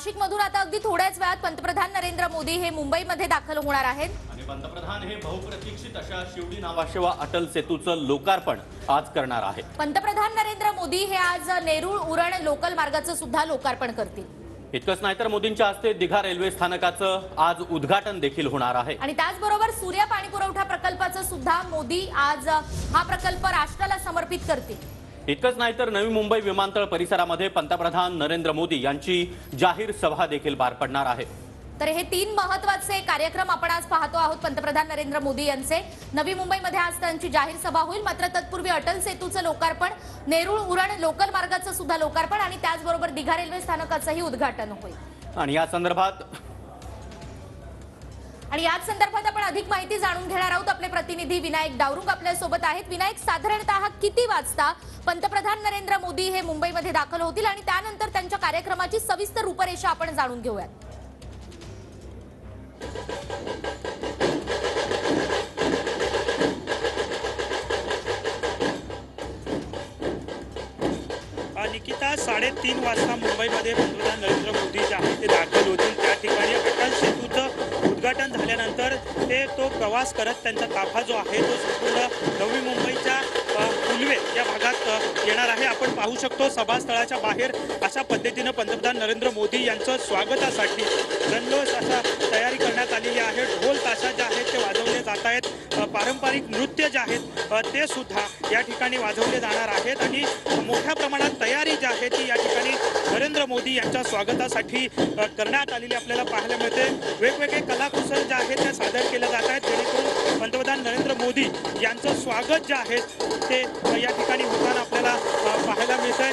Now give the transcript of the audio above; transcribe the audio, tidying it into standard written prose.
नाशिकमधून आता अगदी थोड्याच वेळात पंतप्रधान नरेंद्र मोदी हे मुंबईमध्ये दाखल होणार आहेत आणि पंतप्रधान हे बहुप्रतीक्षित अशा शिवडी नावाशेवा अटल सेतूचं लोकार्पण आज करणार आहेत। पंतप्रधान नरेंद्र मोदी हे आज नेरूळ उरण लोकल मार्गाचं सुद्धा लोकार्पण करतील। इतकंच नाही तर मोदींच्या हस्ते दिघा रेल्वे स्थानकाचं आज उद्घाटन देखील होणार आहे। आणि त्याचबरोबर सूर्य पाणी पुरवठा प्रकल्पाचं सुद्धा मोदी आज हा प्रकल्प राष्ट्राला समर्पित करतील। इतकंच नाही तर नवी मुंबई विमानतळ परिसरामध्ये पंतप्रधान नरेंद्र मोदी यांची जाहीर सभा देखील पार पडणार आहे। तर हे तीन महत्त्वाचे कार्यक्रम आपण आज पाहतो आहोत पंतप्रधान नरेंद्र मोदी यांचे। नवी मुंबईमध्ये आज त्यांची जाहीर सभा होईल, मात्र तत्पूर्वी अटल सेतूचं लोकार्पण, नेरूळ उरण लोकल मार्गाचं सुद्धा लोकार्पण आणि त्याचबरोबर दिघा रेल्वे स्थानकाचंही उद्घाटन होईल। आणि याच संदर्भात आपण अधिक माहिती जाणून घेणार आहोत। आपले प्रतिनिधी विनायक डावरुंग आपल्या सोबत आहेत। विनायक, साधारणतः किती वाजता पंतप्रधान नरेंद्र मोदी हे मुंबईमध्ये दाखल होतील आणि त्यानंतर त्यांच्या कार्यक्रमाची सविस्तर रूपरेषा आपण जाणून घेऊयात। निकिता 3:30 वाजता मुंबईमध्ये पंतप्रधान नरेंद्र मोदी जे आहेत ते दाखल होतील। त्या ठिकाणी अटल सेतूचं उद्घाटन झाल्यानंतर तो प्रवास करत त्यांचा ताफा जो आहे तो संपूर्ण नवी मुंबईच्या उल्वे या भागात येणार आहे। आपण पाहू शकतो सभास्थळाच्या बाहेर अशा पद्धतीनं पंतप्रधान नरेंद्र मोदी यांचं स्वागतासाठी जल्लोष अशा तयारी करण्यात आलेली आहे। ढोल ताशा जे आहेत ते वाजवले जात आहेत, पारंपरिक नृत्य जे आहेत ते सुद्धा या ठिकाणी वाजवले जाणार आहेत आणि मोठ्या प्रमाणात तयारी जी आहे ती या ठिकाणी नरेंद्र मोदी यांच्या स्वागतासाठी करण्यात आलेली आपल्याला पाहायला मिळते। वेगवेगळे कलाकुसर जे आहेत ते सादर केले जात आहेत जेणेकरून पंतप्रधान नरेंद्र मोदी यांचं स्वागत जे आहे ते या ठिकाणी होताना आपल्याला पाहायला मिळतंय।